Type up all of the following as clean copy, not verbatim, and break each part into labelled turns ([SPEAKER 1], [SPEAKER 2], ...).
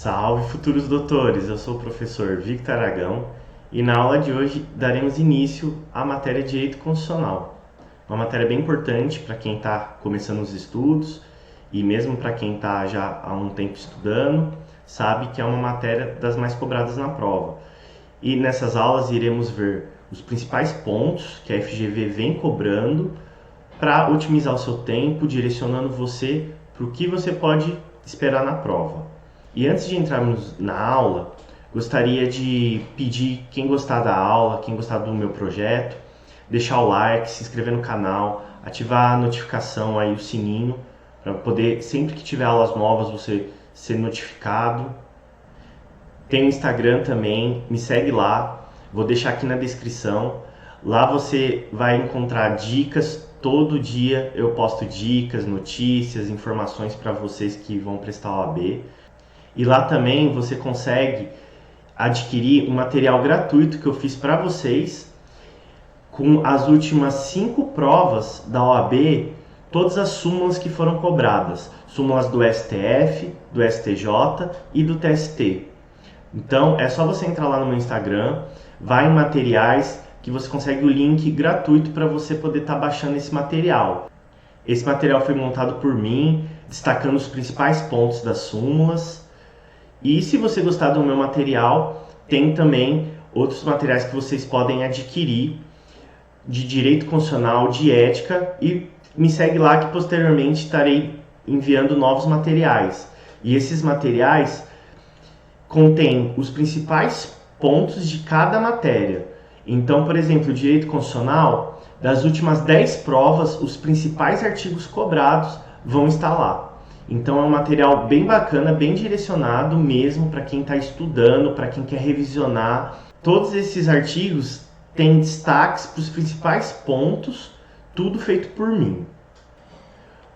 [SPEAKER 1] Salve, futuros doutores! Eu sou o professor Victor Aragão e na aula de hoje daremos início à matéria de Direito Constitucional. Uma matéria bem importante para quem está começando os estudos e mesmo para quem está já há um tempo estudando, sabe que é uma matéria das mais cobradas na prova. E nessas aulas iremos ver os principais pontos que a FGV vem cobrando para otimizar o seu tempo, direcionando você para o que você pode esperar na prova. E antes de entrarmos na aula, gostaria de pedir quem gostar da aula, quem gostar do meu projeto, deixar o like, se inscrever no canal, ativar a notificação aí, o sininho, para poder, sempre que tiver aulas novas, você ser notificado. Tem o Instagram também, me segue lá, vou deixar aqui na descrição. Lá você vai encontrar dicas, todo dia eu posto dicas, notícias, informações para vocês que vão prestar a OAB. E lá também você consegue adquirir um material gratuito que eu fiz para vocês com as últimas 5 provas da OAB, todas as súmulas que foram cobradas, súmulas do STF, do STJ e do TST. Então é só você entrar lá no meu Instagram, vai em materiais que você consegue o link gratuito para você poder estar baixando esse material. Esse material foi montado por mim, destacando os principais pontos das súmulas. E se você gostar do meu material, tem também outros materiais que vocês podem adquirir de direito constitucional, de ética, e me segue lá que posteriormente estarei enviando novos materiais. E esses materiais contêm os principais pontos de cada matéria. Então, por exemplo, o direito constitucional, das últimas 10 provas, os principais artigos cobrados vão estar lá. Então é um material bem bacana, bem direcionado mesmo para quem está estudando, para quem quer revisionar. Todos esses artigos têm destaques para os principais pontos, tudo feito por mim.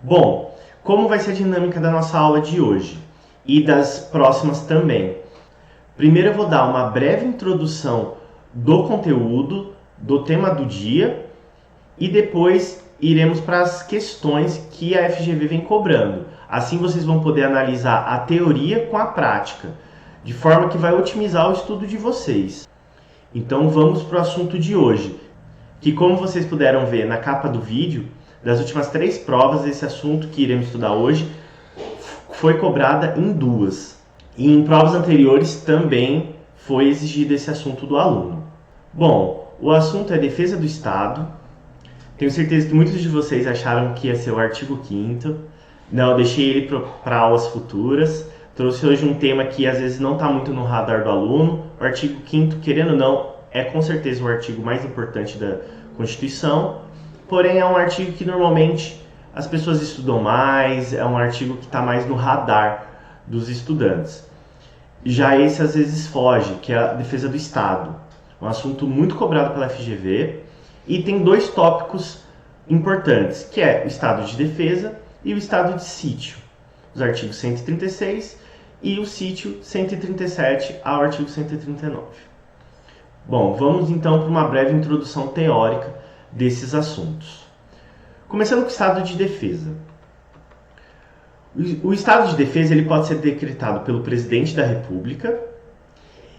[SPEAKER 1] Bom, como vai ser a dinâmica da nossa aula de hoje e das próximas também? Primeiro eu vou dar uma breve introdução do conteúdo, do tema do dia, e depois iremos para as questões que a FGV vem cobrando. Assim vocês vão poder analisar a teoria com a prática, de forma que vai otimizar o estudo de vocês. Então vamos para o assunto de hoje, que como vocês puderam ver na capa do vídeo, das últimas 3 provas, esse assunto que iremos estudar hoje foi cobrada em 2. E em provas anteriores também foi exigido esse assunto do aluno. Bom, o assunto é defesa do Estado. Tenho certeza que muitos de vocês acharam que ia ser o artigo 5º. Não, eu deixei ele para aulas futuras. Trouxe hoje um tema que às vezes não está muito no radar do aluno. O artigo 5º, querendo ou não, é com certeza o artigo mais importante da Constituição. Porém, é um artigo que normalmente as pessoas estudam mais, é um artigo que está mais no radar dos estudantes. Já esse às vezes foge, que é a defesa do Estado. Um assunto muito cobrado pela FGV. E tem 2 tópicos importantes, que é o estado de defesa e o estado de sítio. Os artigos 136 e o sítio 137 ao artigo 139. Bom, vamos então para uma breve introdução teórica desses assuntos. Começando com o estado de defesa. O estado de defesa ele pode ser decretado pelo presidente da República,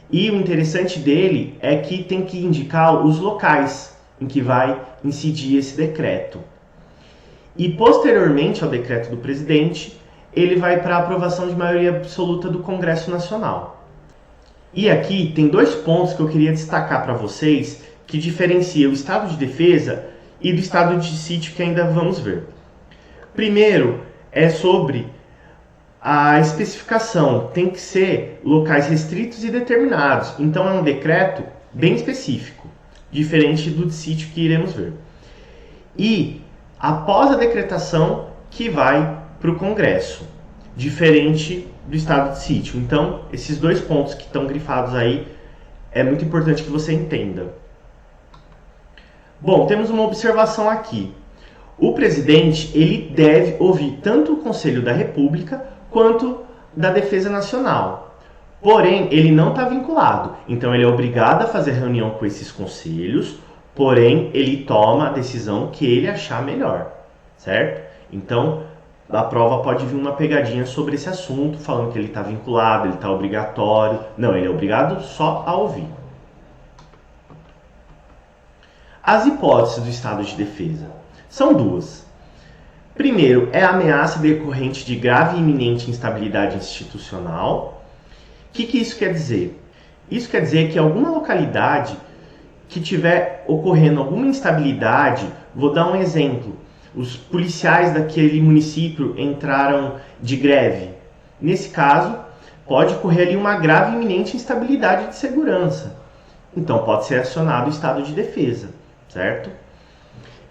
[SPEAKER 1] e o interessante dele é que tem que indicar os locais em que vai incidir esse decreto. E posteriormente ao decreto do presidente, ele vai para a aprovação de maioria absoluta do Congresso Nacional. E aqui tem 2 pontos que eu queria destacar para vocês que diferenciam o estado de defesa e do estado de sítio que ainda vamos ver. Primeiro é sobre a especificação, tem que ser locais restritos e determinados. Então é um decreto bem específico, diferente do de sítio que iremos ver. E após a decretação que vai para o Congresso, diferente do estado de sítio. Então, esses 2 pontos que estão grifados aí, é muito importante que você entenda. Bom, temos uma observação aqui. O presidente, ele deve ouvir tanto o Conselho da República quanto da Defesa Nacional. Porém, ele não está vinculado, então ele é obrigado a fazer reunião com esses conselhos, porém ele toma a decisão que ele achar melhor, certo? Então, da prova pode vir uma pegadinha sobre esse assunto, falando que ele está vinculado, ele está obrigatório. Não, ele é obrigado só a ouvir. As hipóteses do estado de defesa são duas. Primeiro, é a ameaça decorrente de grave e iminente instabilidade institucional. O que isso quer dizer? Isso quer dizer que alguma localidade que tiver ocorrendo alguma instabilidade, vou dar um exemplo, os policiais daquele município entraram de greve. Nesse caso, pode ocorrer ali uma grave e iminente instabilidade de segurança. Então pode ser acionado o estado de defesa, certo?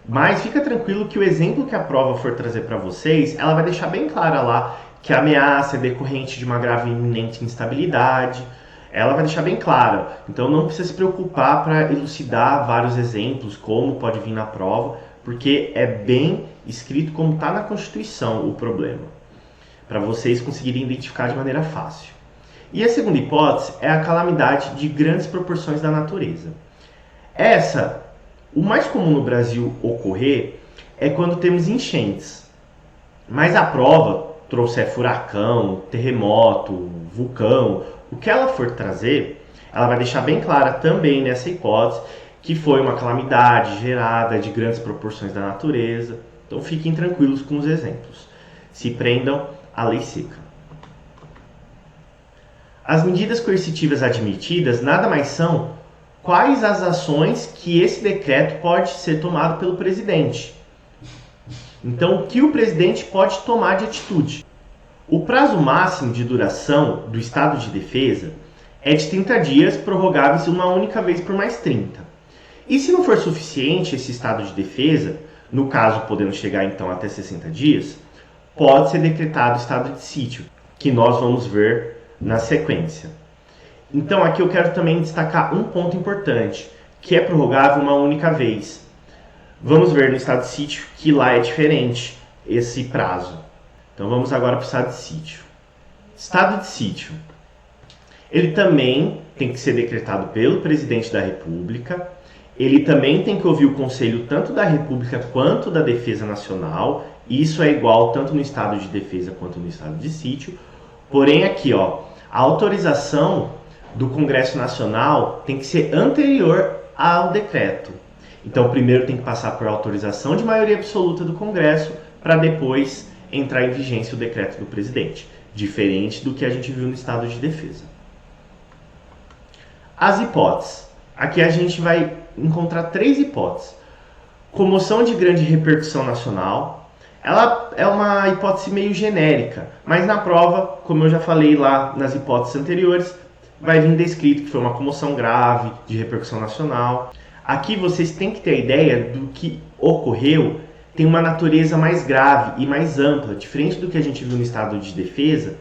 [SPEAKER 1] Mas fica tranquilo que o exemplo que a prova for trazer para vocês, ela vai deixar bem clara lá que a ameaça é decorrente de uma grave e iminente instabilidade. Ela vai deixar bem clara. Então não precisa se preocupar para elucidar vários exemplos, como pode vir na prova, porque é bem escrito como está na Constituição o problema, para vocês conseguirem identificar de maneira fácil. E a segunda hipótese é a calamidade de grandes proporções da natureza. O mais comum no Brasil ocorrer é quando temos enchentes, mas a prova trouxer furacão, terremoto, vulcão, o que ela for trazer, ela vai deixar bem clara também nessa hipótese que foi uma calamidade gerada de grandes proporções da natureza. Então fiquem tranquilos com os exemplos. Se prendam à lei seca. As medidas coercitivas admitidas nada mais são quais as ações que esse decreto pode ser tomado pelo presidente. Então, o que o presidente pode tomar de atitude? O prazo máximo de duração do estado de defesa é de 30 dias, prorrogáveis uma única vez por mais 30. E se não for suficiente esse estado de defesa, no caso podendo chegar então até 60 dias, pode ser decretado estado de sítio, que nós vamos ver na sequência. Então aqui eu quero também destacar um ponto importante, que é prorrogável uma única vez. Vamos ver no estado de sítio que lá é diferente esse prazo. Então vamos agora para o estado de sítio. Estado de sítio. Ele também tem que ser decretado pelo presidente da República. Ele também tem que ouvir o conselho tanto da República quanto da Defesa Nacional. Isso é igual tanto no estado de defesa quanto no estado de sítio. Porém aqui, a autorização do Congresso Nacional tem que ser anterior ao decreto. Então primeiro tem que passar por autorização de maioria absoluta do Congresso para depois entrar em vigência o decreto do presidente, diferente do que a gente viu no estado de defesa. As hipóteses. Aqui a gente vai encontrar 3 hipóteses. Comoção de grande repercussão nacional. Ela é uma hipótese meio genérica, mas na prova, como eu já falei lá nas hipóteses anteriores, vai vir descrito que foi uma comoção grave de repercussão nacional. Aqui vocês têm que ter a ideia do que ocorreu tem uma natureza mais grave e mais ampla, diferente do que a gente viu no estado de defesa,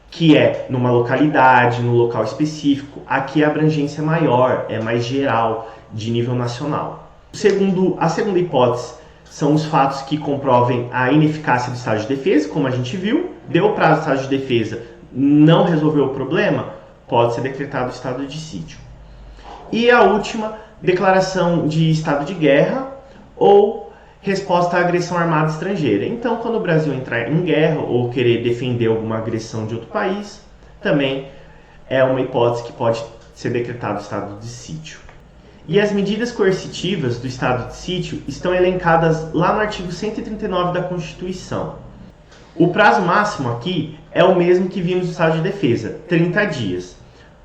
[SPEAKER 1] que é numa localidade, no local específico. Aqui a abrangência é maior, é mais geral, de nível nacional. A segunda hipótese são os fatos que comprovem a ineficácia do estado de defesa, como a gente viu, deu o prazo do estado de defesa, não resolveu o problema, pode ser decretado o estado de sítio. E a última, declaração de estado de guerra ou resposta à agressão armada estrangeira. Então, quando o Brasil entrar em guerra ou querer defender alguma agressão de outro país, também é uma hipótese que pode ser decretado o estado de sítio. E as medidas coercitivas do estado de sítio estão elencadas lá no artigo 139 da Constituição. O prazo máximo aqui é o mesmo que vimos no estado de defesa, 30 dias.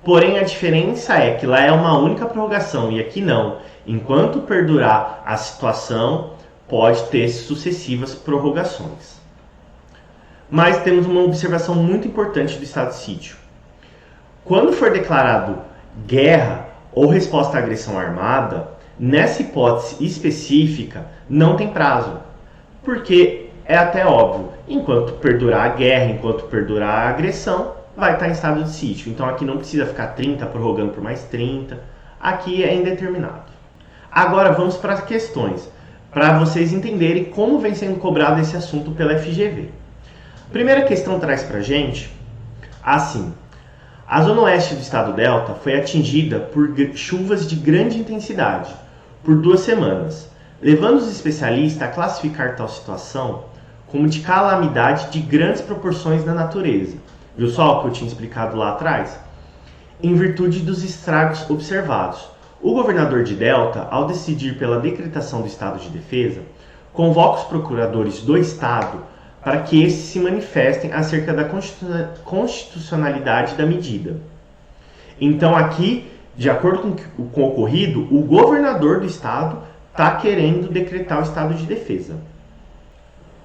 [SPEAKER 1] Porém, a diferença é que lá é uma única prorrogação e aqui não. Enquanto perdurar a situação, pode ter sucessivas prorrogações. Mas temos uma observação muito importante do estado de sítio. Quando for declarado guerra ou resposta à agressão armada, nessa hipótese específica não tem prazo, porque é até óbvio, enquanto perdurar a guerra, enquanto perdurar a agressão, vai estar em estado de sítio. Então aqui não precisa ficar 30 prorrogando por mais 30, aqui é indeterminado. Agora vamos para as questões, para vocês entenderem como vem sendo cobrado esse assunto pela FGV. A primeira questão traz para a gente, assim, a zona oeste do estado Delta foi atingida por chuvas de grande intensidade por 2 semanas, levando os especialistas a classificar tal situação como de calamidade de grandes proporções na natureza. Viu só o que eu tinha explicado lá atrás? Em virtude dos estragos observados. O governador de Delta, ao decidir pela decretação do estado de defesa, convoca os procuradores do estado para que esses se manifestem acerca da constitucionalidade da medida. Então aqui, de acordo com o ocorrido, o governador do estado está querendo decretar o estado de defesa.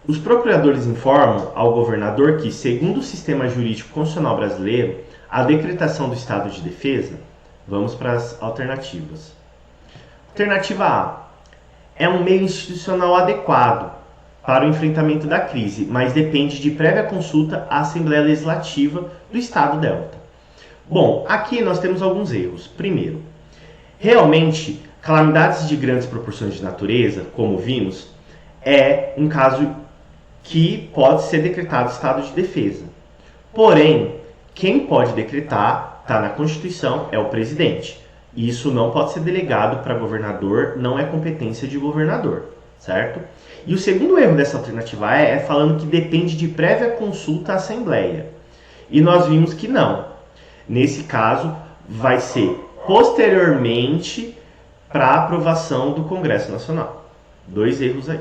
[SPEAKER 1] Os procuradores informam ao governador que, segundo o sistema jurídico constitucional brasileiro, a decretação do estado de defesa, vamos para as alternativas. Alternativa A, é um meio institucional adequado para o enfrentamento da crise, mas depende de prévia consulta à Assembleia Legislativa do Estado Delta. Bom, aqui nós temos alguns erros. Primeiro, realmente, calamidades de grandes proporções de natureza, como vimos, é um caso que pode ser decretado estado de defesa. Porém, quem pode decretar, está na Constituição, é o presidente. Isso não pode ser delegado para governador, não é competência de governador, certo? E o segundo erro dessa alternativa é falando que depende de prévia consulta à Assembleia. E nós vimos que não. Nesse caso, vai ser posteriormente para aprovação do Congresso Nacional. Dois erros aí.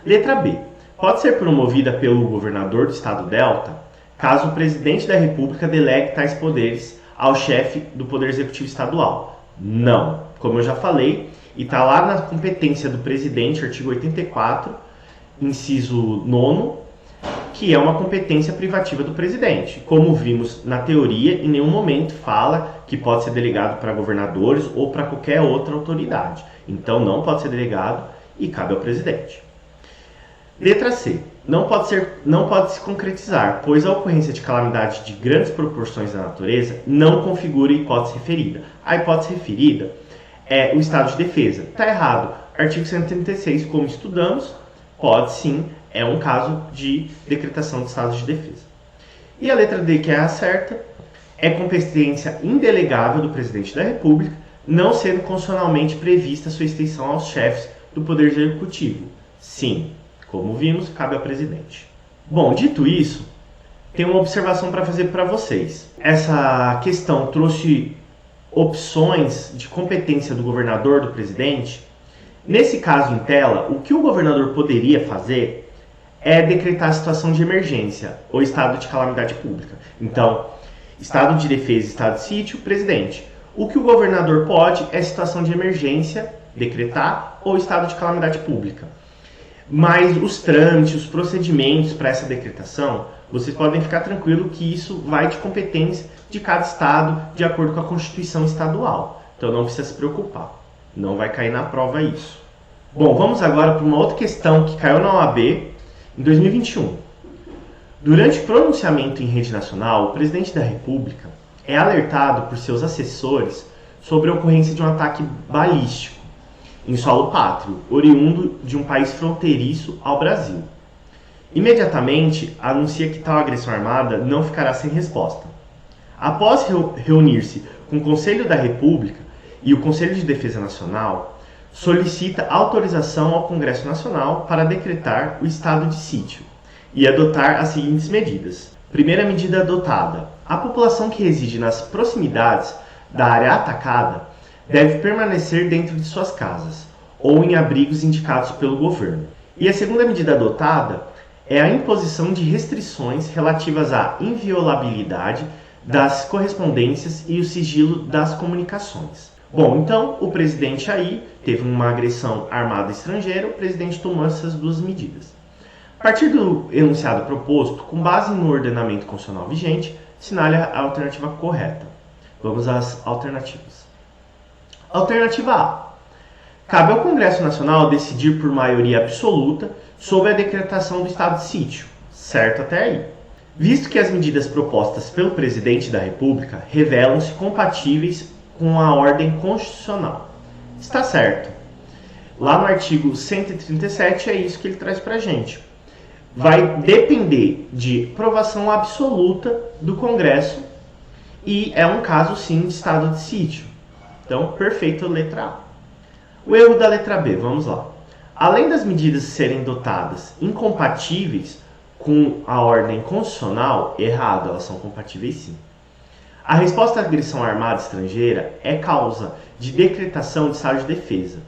[SPEAKER 1] Letra B. Pode ser promovida pelo governador do estado Delta, caso o presidente da República delegue tais poderes ao chefe do Poder Executivo Estadual. Não. Como eu já falei, e está lá na competência do presidente, artigo 84, inciso 9, que é uma competência privativa do presidente. Como vimos na teoria, em nenhum momento fala que pode ser delegado para governadores ou para qualquer outra autoridade. Então não pode ser delegado e cabe ao presidente. Letra C. Não pode se concretizar, pois a ocorrência de calamidade de grandes proporções da natureza não configura a hipótese referida. A hipótese referida é o estado de defesa. Está errado. Artigo 136, como estudamos, pode sim, é um caso de decretação de estado de defesa. E a letra D, que é a certa, é competência indelegável do presidente da República, não sendo constitucionalmente prevista sua extensão aos chefes do Poder Executivo. Sim, como vimos, cabe ao presidente. Bom, dito isso, tem uma observação para fazer para vocês. Essa questão trouxe opções de competência do governador, do presidente. Nesse caso em tela, o que o governador poderia fazer é decretar a situação de emergência ou estado de calamidade pública. Então, estado de defesa, estado de sítio, presidente. O que o governador pode é situação de emergência, decretar, ou estado de calamidade pública. Mas os trâmites, os procedimentos para essa decretação, vocês podem ficar tranquilo que isso vai de competência de cada estado, de acordo com a Constituição estadual. Então não precisa se preocupar, não vai cair na prova isso. Bom, vamos agora para uma outra questão que caiu na OAB em 2021. Durante o pronunciamento em rede nacional, o presidente da República é alertado por seus assessores sobre a ocorrência de um ataque balístico em solo pátrio, oriundo de um país fronteiriço ao Brasil. Imediatamente, anuncia que tal agressão armada não ficará sem resposta. Após reunir-se com o Conselho da República e o Conselho de Defesa Nacional, solicita autorização ao Congresso Nacional para decretar o estado de sítio e adotar as seguintes medidas. Primeira medida adotada: a população que reside nas proximidades da área atacada deve permanecer dentro de suas casas ou em abrigos indicados pelo governo. E a segunda medida adotada é a imposição de restrições relativas à inviolabilidade das correspondências e o sigilo das comunicações. Bom, então o presidente aí teve uma agressão armada estrangeira, o presidente tomou essas duas medidas. A partir do enunciado proposto, com base no ordenamento constitucional vigente, assinale a alternativa correta. Vamos às alternativas. Alternativa A. Cabe ao Congresso Nacional decidir por maioria absoluta sobre a decretação do estado de sítio. Certo até aí. Visto que as medidas propostas pelo presidente da República revelam-se compatíveis com a ordem constitucional. Está certo. Lá no artigo 137 é isso que ele traz pra gente. Vai depender de aprovação absoluta do Congresso e é um caso sim de estado de sítio. Então, perfeito, letra A. O erro da letra B, vamos lá. Além das medidas serem dotadas incompatíveis, com a ordem constitucional, errado, elas são compatíveis sim. A resposta à agressão armada estrangeira é causa de decretação de estado de defesa,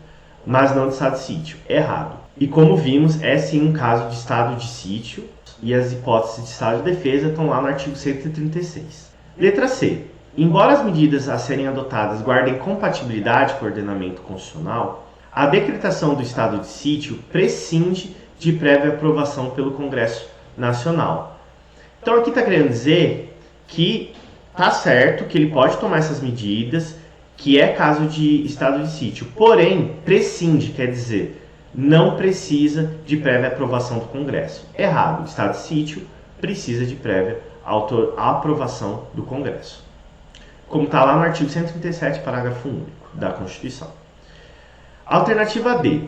[SPEAKER 1] mas não de estado de sítio, errado. E como vimos, é sim um caso de estado de sítio e as hipóteses de estado de defesa estão lá no artigo 136. Letra C. Embora as medidas a serem adotadas guardem compatibilidade com o ordenamento constitucional, a decretação do estado de sítio prescinde de prévia aprovação pelo Congresso Nacional. Então aqui está querendo dizer que está certo que ele pode tomar essas medidas, que é caso de estado de sítio, porém prescinde, quer dizer, não precisa de prévia aprovação do Congresso. Errado, estado de sítio precisa de prévia aprovação do Congresso. Como está lá no artigo 137, parágrafo único da Constituição. Alternativa D.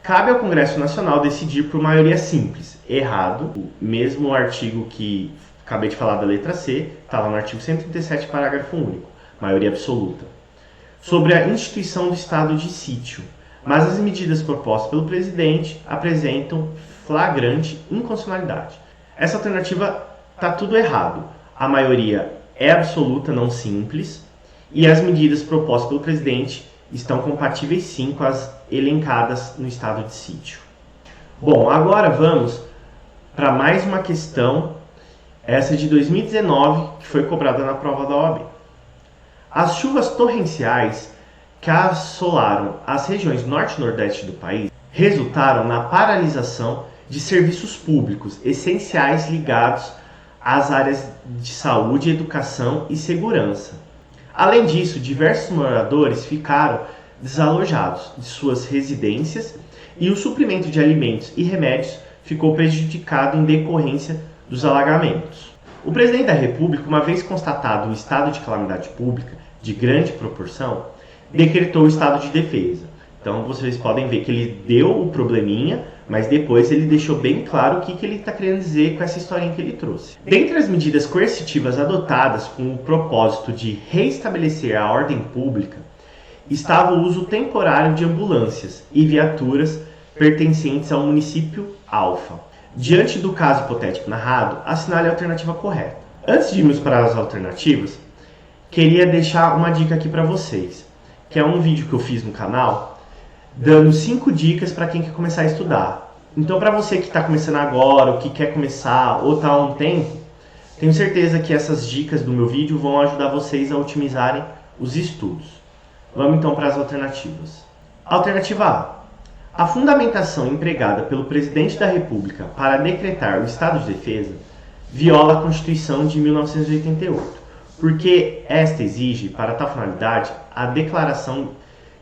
[SPEAKER 1] Cabe ao Congresso Nacional decidir por maioria simples. Errado. O mesmo artigo que acabei de falar da letra C, está lá no artigo 137, parágrafo único. Maioria absoluta. Sobre a instituição do estado de sítio. Mas as medidas propostas pelo presidente apresentam flagrante inconstitucionalidade. Essa alternativa está tudo errado. A maioria é absoluta, não simples, e as medidas propostas pelo presidente estão compatíveis sim com as elencadas no estado de sítio. Bom, agora vamos para mais uma questão, essa de 2019, que foi cobrada na prova da OAB. As chuvas torrenciais que assolaram as regiões norte e nordeste do país resultaram na paralisação de serviços públicos essenciais ligados às áreas de saúde, educação e segurança. Além disso, diversos moradores ficaram desalojados de suas residências e o suprimento de alimentos e remédios ficou prejudicado em decorrência dos alagamentos. O presidente da República, uma vez constatado o estado de calamidade pública de grande proporção, decretou o estado de defesa. Então vocês podem ver que ele deu o probleminha, mas depois ele deixou bem claro o que ele está querendo dizer com essa historinha que ele trouxe. Dentre as medidas coercitivas adotadas com o propósito de reestabelecer a ordem pública, estava o uso temporário de ambulâncias e viaturas pertencentes ao município Alfa. Diante do caso hipotético narrado, assinale a alternativa correta. Antes de irmos para as alternativas, queria deixar uma dica aqui para vocês, que é um vídeo que eu fiz no canal, dando 5 dicas para quem quer começar a estudar. Então, para você que está começando agora, ou que quer começar, ou está há um tempo, tenho certeza que essas dicas do meu vídeo vão ajudar vocês a otimizarem os estudos. Vamos então para as alternativas. Alternativa A. A fundamentação empregada pelo Presidente da República para decretar o estado de defesa viola a Constituição de 1988, porque esta exige, para tal finalidade, a declaração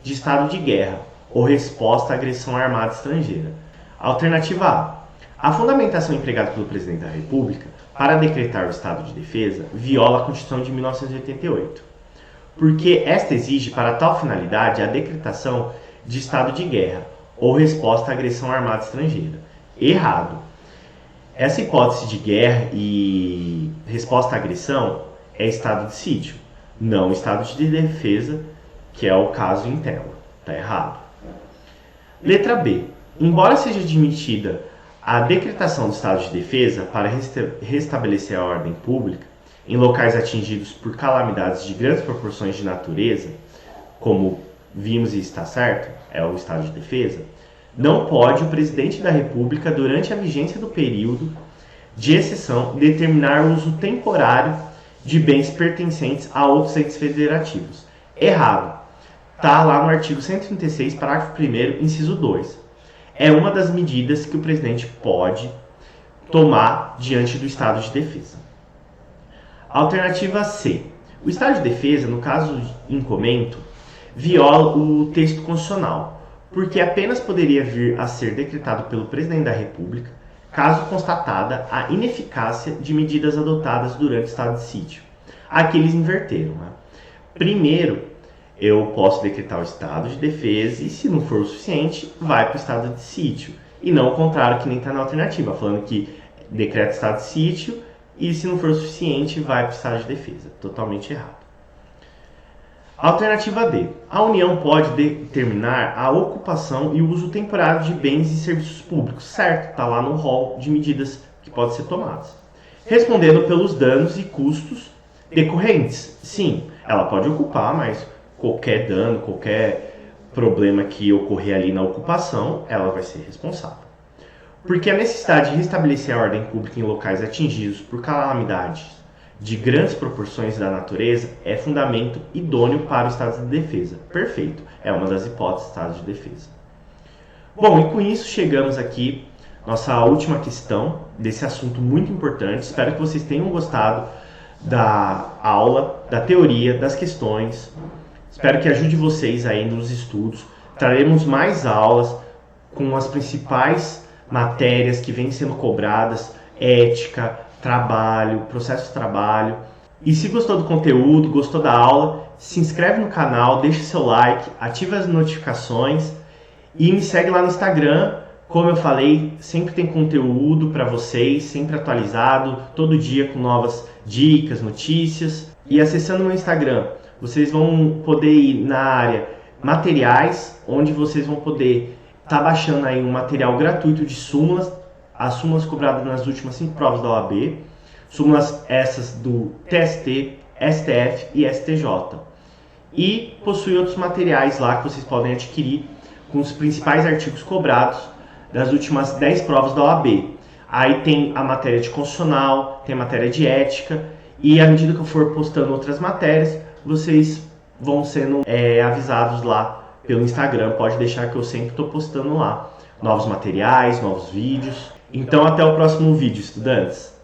[SPEAKER 1] de estado de guerra ou resposta à agressão armada estrangeira. Alternativa A. A fundamentação empregada pelo Presidente da República para decretar o estado de defesa viola a Constituição de 1988, porque esta exige, para tal finalidade, a decretação de estado de guerra ou resposta à agressão armada estrangeira. Errado. Essa hipótese de guerra e resposta à agressão é estado de sítio, não estado de defesa, que é o caso em tela. Está errado. Letra B. Embora seja admitida a decretação do estado de defesa para restabelecer a ordem pública em locais atingidos por calamidades de grandes proporções de natureza, como vimos e está certo, é o estado de defesa, não pode o Presidente da República, durante a vigência do período de exceção, determinar o uso temporário de bens pertencentes a outros entes federativos. Errado. Está lá no artigo 136, parágrafo 1º, inciso 2. É uma das medidas que o presidente pode tomar diante do estado de defesa. Alternativa C. O estado de defesa, no caso em comento, viola o texto constitucional, porque apenas poderia vir a ser decretado pelo presidente da República caso constatada a ineficácia de medidas adotadas durante o estado de sítio. Aqui eles inverteram, né? Primeiro, eu posso decretar o estado de defesa e, se não for o suficiente, vai para o estado de sítio. E não o contrário, que nem está na alternativa, falando que decreta estado de sítio e, se não for o suficiente, vai para o estado de defesa. Totalmente errado. Alternativa D. A União pode determinar a ocupação e o uso temporário de bens e serviços públicos. Certo, está lá no rol de medidas que podem ser tomadas. Respondendo pelos danos e custos decorrentes. Sim, ela pode ocupar, mas qualquer dano, qualquer problema que ocorrer ali na ocupação, ela vai ser responsável. Porque a necessidade de restabelecer a ordem pública em locais atingidos por calamidades de grandes proporções da natureza é fundamento idôneo para o estado de defesa. Perfeito, é uma das hipóteses do estado de defesa. Bom, e com isso chegamos aqui nossa última questão desse assunto muito importante. Espero que vocês tenham gostado da aula, da teoria, das questões. Espero que ajude vocês aí nos estudos. Traremos mais aulas com as principais matérias que vêm sendo cobradas: ética, trabalho, processo de trabalho. E se gostou do conteúdo, gostou da aula, se inscreve no canal, deixa seu like, ativa as notificações e me segue lá no Instagram. Como eu falei, sempre tem conteúdo para vocês, sempre atualizado, todo dia com novas dicas, notícias. E acessando meu Instagram, vocês vão poder ir na área materiais, onde vocês vão poder estar baixando aí um material gratuito de súmulas, as súmulas cobradas nas últimas 5 provas da OAB, súmulas essas do TST, STF e STJ. E possui outros materiais lá que vocês podem adquirir com os principais artigos cobrados das últimas 10 provas da OAB. Aí tem a matéria de constitucional, tem a matéria de ética, e à medida que eu for postando outras matérias, vocês vão sendo avisados lá pelo Instagram. Pode deixar que eu sempre estou postando lá novos materiais, novos vídeos. Então até o próximo vídeo, estudantes!